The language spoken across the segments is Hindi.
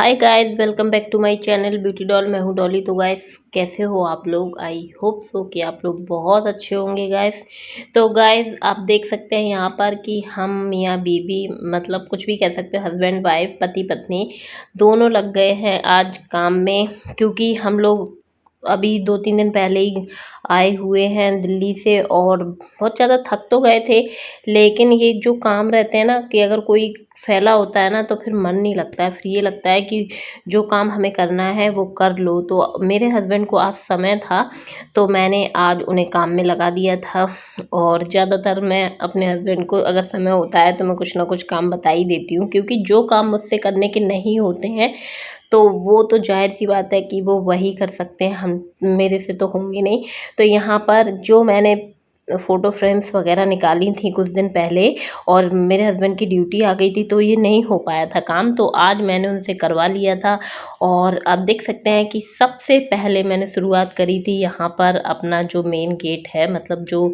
Hi guys, welcome back to my channel beauty doll. मैं हूँ डॉली। तो गाइस, कैसे हो आप लोग? आई होप सो कि आप लोग बहुत अच्छे होंगे गाइस। तो गाइस, आप देख सकते हैं यहाँ पर कि हम मियाँ बीवी, मतलब कुछ भी कह सकते हो, हस्बैंड वाइफ, पति पत्नी दोनों लग गए हैं आज काम में। क्योंकि हम लोग अभी 2-3 दिन पहले ही आए हुए हैं दिल्ली से और बहुत ज़्यादा थक तो गए थे। लेकिन ये जो काम रहते हैं ना, कि अगर कोई फैला होता है ना तो फिर मन नहीं लगता है। फिर ये लगता है कि जो काम हमें करना है वो कर लो। तो मेरे हस्बैंड को आज समय था, तो मैंने आज उन्हें काम में लगा दिया था। और ज़्यादातर मैं अपने हस्बैंड को अगर समय होता है तो मैं कुछ ना कुछ काम बता ही देती हूँ, क्योंकि जो काम मुझसे करने के नहीं होते हैं तो वो तो जाहिर सी बात है कि वो वही कर सकते हैं, हम मेरे से तो होंगे नहीं। तो यहाँ पर जो मैंने फ़ोटो फ्रेम्स वगैरह निकाली थी कुछ दिन पहले, और मेरे हस्बैंड की ड्यूटी आ गई थी तो ये नहीं हो पाया था काम, तो आज मैंने उनसे करवा लिया था। और आप देख सकते हैं कि सबसे पहले मैंने शुरुआत करी थी यहाँ पर अपना जो मेन गेट है, मतलब जो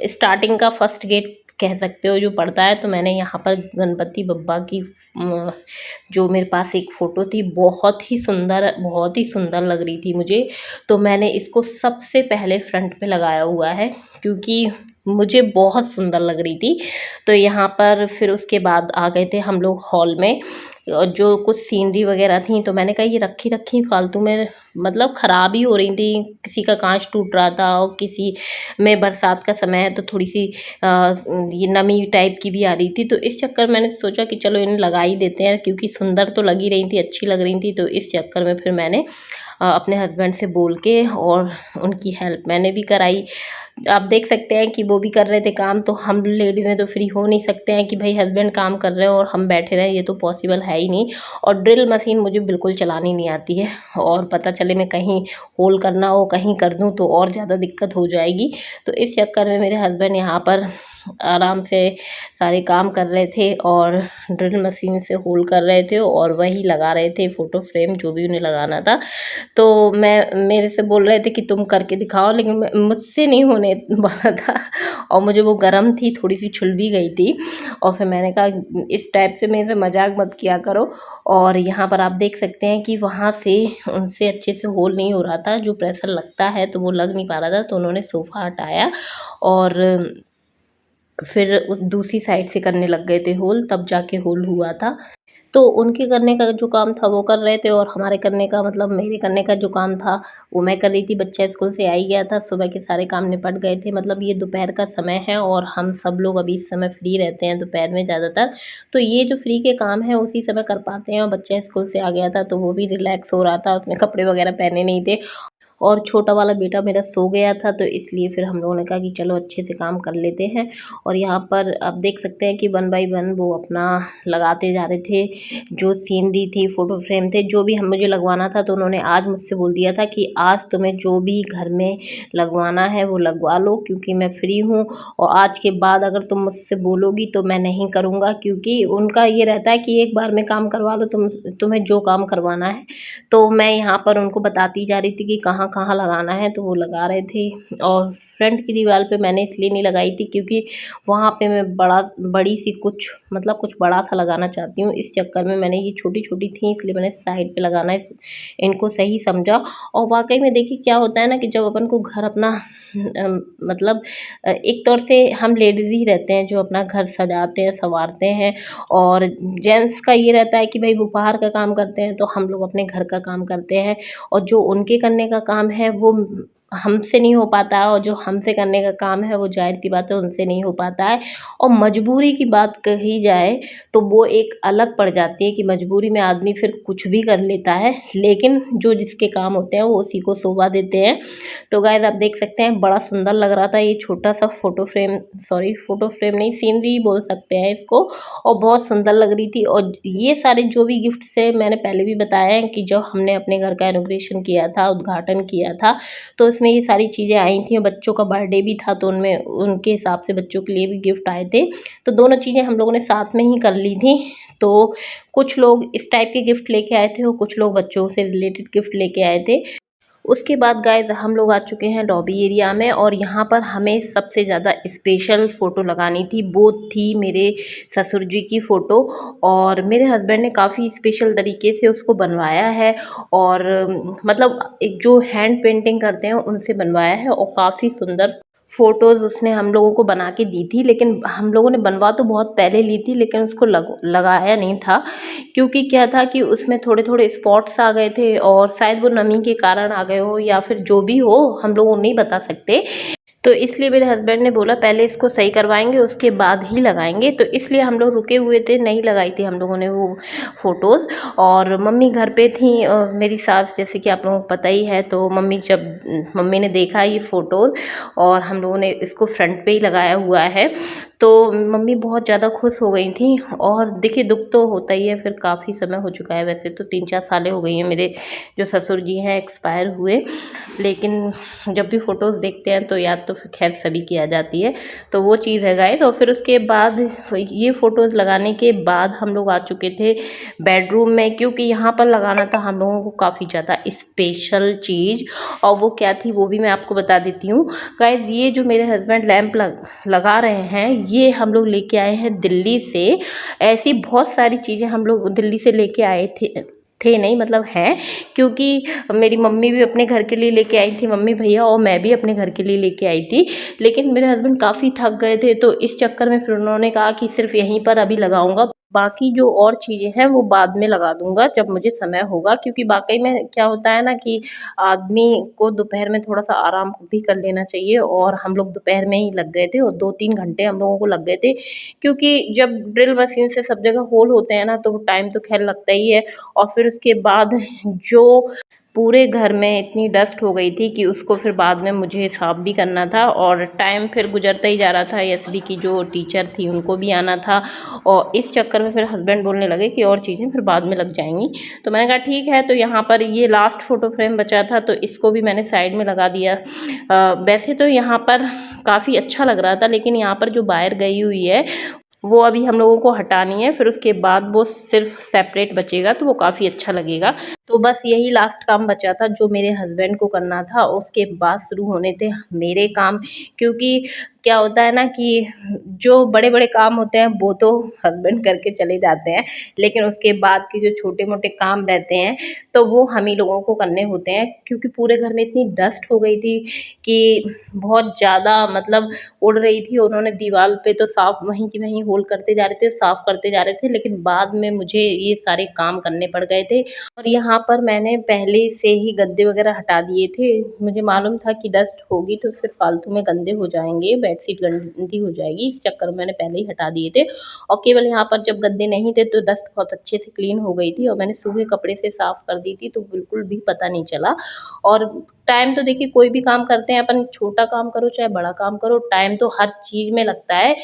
स्टार्टिंग का फर्स्ट गेट कह सकते हो जो पड़ता है। तो मैंने यहाँ पर गणपति बप्पा की जो मेरे पास एक फ़ोटो थी, बहुत ही सुंदर लग रही थी मुझे, तो मैंने इसको सबसे पहले फ्रंट पे लगाया हुआ है, क्योंकि मुझे बहुत सुंदर लग रही थी। तो यहाँ पर फिर उसके बाद आ गए थे हम लोग हॉल में, और जो कुछ सीनरी वगैरह थी तो मैंने कहा ये रखी रखी फालतू में, मतलब ख़राब ही हो रही थी। किसी का कांच टूट रहा था और किसी में बरसात का समय है तो थोड़ी सी ये नमी टाइप की भी आ रही थी। तो इस चक्कर मैंने सोचा कि चलो इन्हें लगा ही देते हैं, क्योंकि सुंदर तो लगी रही थी, अच्छी लग रही थी। तो इस चक्कर में फिर मैंने अपने हस्बैंड से बोल के और उनकी हेल्प मैंने भी कराई। आप देख सकते हैं कि वो भी कर रहे थे काम, तो हम लेडीज़ें तो फ्री हो नहीं सकते हैं कि भाई हस्बैंड काम कर रहे हैं और हम बैठे रहें, ये तो पॉसिबल है ही नहीं। और ड्रिल मशीन मुझे बिल्कुल चलानी नहीं आती है, और पता चले मैं कहीं होल करना हो कहीं कर दूं तो और ज़्यादा दिक्कत हो जाएगी। तो इस चक्कर में मेरे हस्बैंड यहाँ पर आराम से सारे काम कर रहे थे और ड्रिल मशीन से होल कर रहे थे और वही लगा रहे थे फ़ोटो फ्रेम जो भी उन्हें लगाना था। तो मेरे से बोल रहे थे कि तुम करके दिखाओ, लेकिन मुझसे नहीं होने वाला था, और मुझे वो गर्म थी, थोड़ी सी छुल भी गई थी। और फिर मैंने कहा इस टाइप से मेरे से मजाक मत किया करो। और यहाँ पर आप देख सकते हैं कि वहाँ से उनसे अच्छे से होल नहीं हो रहा था, जो प्रेशर लगता है तो वो लग नहीं पा रहा था। तो उन्होंने सोफ़ा हटाया और फिर दूसरी साइड से करने लग गए थे होल, तब जाके होल हुआ था। तो उनके करने का जो काम था वो कर रहे थे, और हमारे करने का, मतलब मेरे करने का जो काम था वो मैं कर रही थी। बच्चा स्कूल से आ ही गया था, सुबह के सारे काम निपट गए थे। मतलब ये दोपहर का समय है और हम सब लोग अभी इस समय फ्री रहते हैं दोपहर में ज़्यादातर। तो ये जो फ्री के काम है उसी समय कर पाते हैं। और बच्चा स्कूल से आ गया था तो वो भी रिलैक्स हो रहा था, उसने कपड़े वगैरह पहने नहीं थे, और छोटा वाला बेटा मेरा सो गया था। तो इसलिए फिर हम लोगों ने कहा कि चलो अच्छे से काम कर लेते हैं। और यहाँ पर आप देख सकते हैं कि 1 बाय 1 वो अपना लगाते जा रहे थे। जो सीनरी थी, फ़ोटो फ्रेम थे, जो भी हम मुझे लगवाना था, तो उन्होंने आज मुझसे बोल दिया था कि आज तुम्हें जो भी घर में लगवाना है वो लगवा लो, क्योंकि मैं फ्री हूँ। और आज के बाद अगर तुम मुझसे बोलोगी तो मैं नहीं करूँगा, क्योंकि उनका ये रहता है कि एक बार में काम करवा लो, तुम्हें जो काम करवाना है। तो मैं यहाँ पर उनको बताती जा रही थी कि कहाँ कहाँ लगाना है, तो वो लगा रहे थे। और फ्रंट की दीवार पे मैंने इसलिए नहीं लगाई थी क्योंकि वहाँ पे मैं बड़ी सी कुछ, मतलब कुछ बड़ा सा लगाना चाहती हूँ। इस चक्कर में मैंने ये छोटी छोटी थी, इसलिए मैंने साइड पे लगाना इनको सही समझा। और वाकई में देखिए क्या होता है ना, कि जब अपन को घर अपना मतलब एक तौर से हम लेडीज़ ही रहते हैं जो अपना घर सजाते हैं, संवारते हैं। और जेंट्स का ये रहता है कि भाई वो बाहर का काम करते हैं, तो हम लोग अपने घर का काम करते हैं। और जो उनके करने का काम है वो हमसे नहीं हो पाता है, और जो हमसे करने का काम है वो जाहिर सी बात है उनसे नहीं हो पाता है। और मजबूरी की बात कही जाए तो वो एक अलग पड़ जाती है, कि मजबूरी में आदमी फिर कुछ भी कर लेता है, लेकिन जो जिसके काम होते हैं वो उसी को शोभा देते हैं। तो गाइस, आप देख सकते हैं बड़ा सुंदर लग रहा था ये छोटा सा photo frame, sorry photo frame नहीं, सीनरी बोल सकते हैं इसको। और बहुत सुंदर लग रही थी। और ये सारे जो भी गिफ्ट्स थे, मैंने पहले भी बताया है कि जब हमने अपने घर का इनॉग्रेशन किया था, उद्घाटन किया था, तो इसमें ये सारी चीज़ें आई थी। बच्चों का बर्थडे भी था तो उनमें उनके हिसाब से बच्चों के लिए भी गिफ्ट आए थे। तो दोनों चीज़ें हम लोगों ने साथ में ही कर ली थी। तो कुछ लोग इस टाइप के गिफ्ट लेके आए थे और कुछ लोग बच्चों से रिलेटेड गिफ्ट लेके आए थे। उसके बाद गाइस हम लोग आ चुके हैं लॉबी एरिया में, और यहाँ पर हमें सबसे ज़्यादा स्पेशल फ़ोटो लगानी थी। वो थी मेरे ससुर जी की फ़ोटो, और मेरे हस्बैंड ने काफ़ी स्पेशल तरीके से उसको बनवाया है, और मतलब एक जो हैंड पेंटिंग करते हैं उनसे बनवाया है, और काफ़ी सुंदर फ़ोटोज़ उसने हम लोगों को बना के दी थी। लेकिन हम लोगों ने बनवा तो बहुत पहले ली थी, लेकिन उसको लगाया नहीं था, क्योंकि क्या था कि उसमें थोड़े थोड़े स्पॉट्स आ गए थे, और शायद वो नमी के कारण आ गए हो या फिर जो भी हो, हम लोग नहीं बता सकते। तो इसलिए मेरे हस्बैंड ने बोला पहले इसको सही करवाएंगे उसके बाद ही लगाएंगे, तो इसलिए हम लोग रुके हुए थे, नहीं लगाई थी हम लोगों ने वो फ़ोटोज़। और मम्मी घर पे थी, मेरी सास, जैसे कि आप लोगों को पता ही है। तो मम्मी ने देखा ये फ़ोटोज़, और हम लोगों ने इसको फ्रंट पे ही लगाया हुआ है, तो मम्मी बहुत ज़्यादा खुश हो गई थी। और देखिए दुख तो होता ही है, फिर काफ़ी समय हो चुका है, वैसे तो 3-4 सालें हो गई हैं मेरे जो ससुर जी हैं एक्सपायर हुए, लेकिन जब भी फ़ोटोज़ देखते हैं तो याद तो फिर खैर सभी की आ जाती है। तो वो चीज़ है गाइस। और फिर उसके बाद ये फ़ोटोज़ लगाने के बाद हम लोग आ चुके थे बेडरूम में, क्योंकि यहाँ पर लगाना था हम लोगों को काफ़ी ज़्यादा स्पेशल चीज़। और वो क्या थी वो भी मैं आपको बता देती हूँ गाइस। ये जो मेरे हस्बैंड लैंप लगा रहे हैं, ये हम लोग लेके आए हैं दिल्ली से। ऐसी बहुत सारी चीज़ें हम लोग दिल्ली से लेके आए थे नहीं, मतलब हैं, क्योंकि मेरी मम्मी भी अपने घर के लिए लेके आई थी, मम्मी भैया, और मैं भी अपने घर के लिए लेके आई थी। लेकिन मेरे हस्बैंड काफ़ी थक गए थे, तो इस चक्कर में फिर उन्होंने कहा कि सिर्फ यहीं पर अभी लगाऊंगा, बाकी जो और चीज़ें हैं वो बाद में लगा दूंगा जब मुझे समय होगा। क्योंकि वाकई में क्या होता है ना कि आदमी को दोपहर में थोड़ा सा आराम भी कर लेना चाहिए, और हम लोग दोपहर में ही लग गए थे, और 2-3 घंटे हम लोगों को लग गए थे, क्योंकि जब ड्रिल मशीन से सब जगह होल होते हैं ना, तो टाइम तो खैर लगता ही है। और फिर उसके बाद जो पूरे घर में इतनी डस्ट हो गई थी कि उसको फिर बाद में मुझे साफ़ भी करना था, और टाइम फिर गुजरता ही जा रहा था। एसबी की जो टीचर थी उनको भी आना था, और इस चक्कर में फिर हस्बैंड बोलने लगे कि और चीज़ें फिर बाद में लग जाएंगी। तो मैंने कहा ठीक है। तो यहाँ पर ये लास्ट फ़ोटो फ्रेम बचा था, तो इसको भी मैंने साइड में लगा दिया। वैसे तो यहाँ पर काफ़ी अच्छा लग रहा था, लेकिन यहाँ पर जो वायर गई हुई है वो अभी हम लोगों को हटानी है, फिर उसके बाद वो सिर्फ सेपरेट बचेगा, तो वो काफ़ी अच्छा लगेगा। तो बस यही लास्ट काम बचा था जो मेरे हस्बैंड को करना था, उसके बाद शुरू होने थे मेरे काम। क्योंकि क्या होता है ना कि जो बड़े बड़े काम होते हैं वो तो हस्बैंड करके चले जाते हैं, लेकिन उसके बाद के जो छोटे मोटे काम रहते हैं तो वो हम ही लोगों को करने होते हैं। क्योंकि पूरे घर में इतनी डस्ट हो गई थी कि बहुत ज़्यादा, मतलब उड़ रही थी। उन्होंने दीवार पे तो साफ वहीं की वहीं होल करते जा रहे थे, साफ़ करते जा रहे थे, लेकिन बाद में मुझे ये सारे काम करने पड़ गए थे। और यहाँ पर मैंने पहले से ही गद्दे वगैरह हटा दिए थे। मुझे मालूम था कि डस्ट होगी तो फिर फालतू में गंदे हो जाएंगे, बेडशीट गंदी हो जाएगी, इस चक्कर में मैंने पहले ही हटा दिए थे। और केवल यहाँ पर जब गद्दे नहीं थे तो डस्ट बहुत अच्छे से क्लीन हो गई थी, और मैंने सूखे कपड़े से साफ़ कर दी थी, तो बिल्कुल भी पता नहीं चला। और टाइम तो देखिए कोई भी काम करते हैं अपन, छोटा काम करो चाहे बड़ा काम करो, टाइम तो हर चीज़ में लगता है।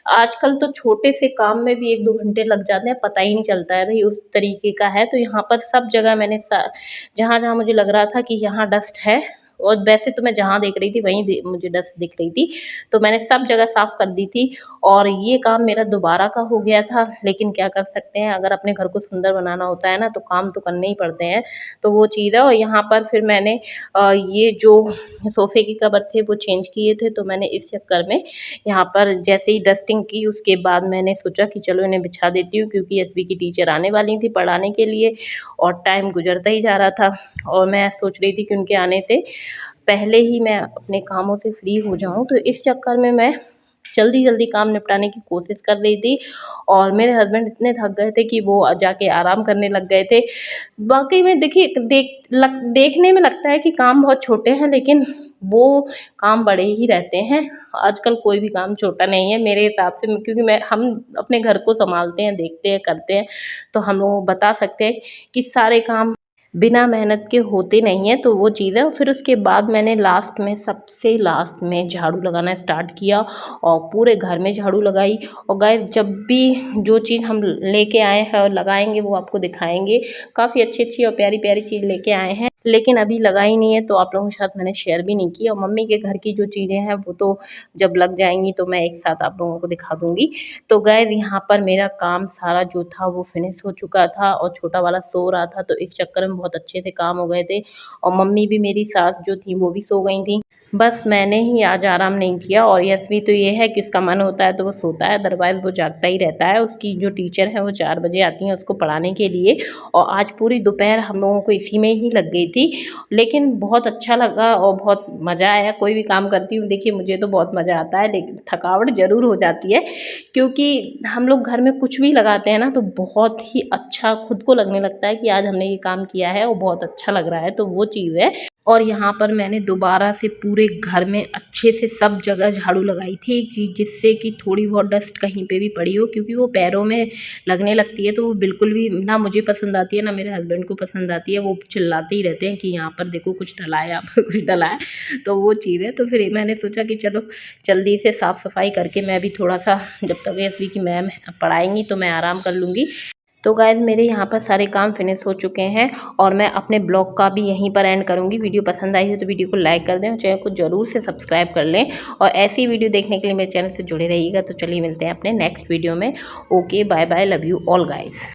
आजकल तो छोटे से काम में भी 1-2 घंटे लग जाते हैं, पता ही नहीं चलता है भाई, उस तरीके का है। तो यहाँ पर सब जगह मैंने जहाँ-जहाँ मुझे लग रहा था कि यहाँ डस्ट है, और वैसे तो मैं जहाँ देख रही थी वहीं मुझे डस्ट दिख रही थी, तो मैंने सब जगह साफ़ कर दी थी। और ये काम मेरा दोबारा का हो गया था, लेकिन क्या कर सकते हैं, अगर अपने घर को सुंदर बनाना होता है ना तो काम तो करने ही पड़ते हैं। तो वो चीज़ है। और यहाँ पर फिर मैंने ये जो सोफ़े के कवर थे वो चेंज किए थे, तो मैंने इस चक्कर में यहाँ पर जैसे ही डस्टिंग की उसके बाद मैंने सोचा कि चलो इन्हें बिछा देती हूँ, क्योंकि एसबी की टीचर आने वाली थी पढ़ाने के लिए, और टाइम गुजरता ही जा रहा था। और मैं सोच रही थी कि उनके आने से पहले ही मैं अपने कामों से फ्री हो जाऊँ, तो इस चक्कर में मैं जल्दी-जल्दी काम निपटाने की कोशिश कर रही थी। और मेरे हस्बैंड इतने थक गए थे कि वो जाके आराम करने लग गए थे। वाक़ई में देखिए देखने में लगता है कि काम बहुत छोटे हैं, लेकिन वो काम बड़े ही रहते हैं। आजकल कोई भी काम छोटा नहीं है मेरे हिसाब से, क्योंकि हम अपने घर को सँभालते हैं, देखते हैं, करते हैं, तो हम लोग बता सकते हैं कि सारे काम बिना मेहनत के होते नहीं हैं, तो वो चीज़ है। और फिर उसके बाद मैंने सबसे लास्ट में झाड़ू लगाना स्टार्ट किया, और पूरे घर में झाड़ू लगाई। और गाइस जब भी जो चीज़ हम लेके आए हैं और लगाएंगे वो आपको दिखाएंगे। काफ़ी अच्छी अच्छी और प्यारी प्यारी चीज़ लेके आए हैं। लेकिन अभी लगा ही नहीं है, तो आप लोगों के साथ मैंने शेयर भी नहीं की। और मम्मी के घर की जो चीज़ें हैं वो तो जब लग जाएंगी तो मैं एक साथ आप लोगों को दिखा दूंगी। तो गाइस यहाँ पर मेरा काम सारा जो था वो फिनिश हो चुका था और छोटा वाला सो रहा था, तो इस चक्कर में बहुत अच्छे से काम हो गए थे। और मम्मी भी, मेरी सास जो थी वो भी सो गई थी। बस मैंने ही आज आराम नहीं किया। और यशवी तो ये है कि उसका मन होता है तो वो सोता है, अदरवाइज़ वो जागता ही रहता है। उसकी जो टीचर है वो 4 बजे आती हैं उसको पढ़ाने के लिए, और आज पूरी दोपहर हम लोगों को इसी में ही लग गई थी। लेकिन बहुत अच्छा लगा और बहुत मज़ा आया। कोई भी काम करती हूँ देखिए मुझे तो बहुत मज़ा आता है, लेकिन थकावट ज़रूर हो जाती है, क्योंकि हम लोग घर में कुछ भी लगाते हैं ना तो बहुत ही अच्छा खुद को लगने लगता है कि आज हमने ये काम किया है और बहुत अच्छा लग रहा है, तो वो चीज़ है। और यहाँ पर मैंने दोबारा से पूरे घर में अच्छे से सब जगह झाड़ू लगाई थी कि जिससे कि थोड़ी बहुत डस्ट कहीं पे भी पड़ी हो, क्योंकि वो पैरों में लगने लगती है तो वो बिल्कुल भी ना मुझे पसंद आती है ना मेरे हस्बैंड को पसंद आती है। वो चिल्लाते ही रहते हैं कि यहाँ पर देखो कुछ डला है, यहाँ पर कुछ डला है, तो वो चीज़ है। तो फिर मैंने सोचा कि चलो जल्दी से साफ़ सफाई करके मैं भी थोड़ा सा, जब तक एसवी की मैम पढ़ाएंगी तो मैं आराम कर लूँगी। तो गाइस मेरे यहाँ पर सारे काम फिनिश हो चुके हैं और मैं अपने ब्लॉग का भी यहीं पर एंड करूँगी। वीडियो पसंद आई हो तो वीडियो को लाइक कर दें और चैनल को ज़रूर से सब्सक्राइब कर लें, और ऐसी वीडियो देखने के लिए मेरे चैनल से जुड़े रहिएगा। तो चलिए मिलते हैं अपने नेक्स्ट वीडियो में। Okay, bye bye, love you all guys.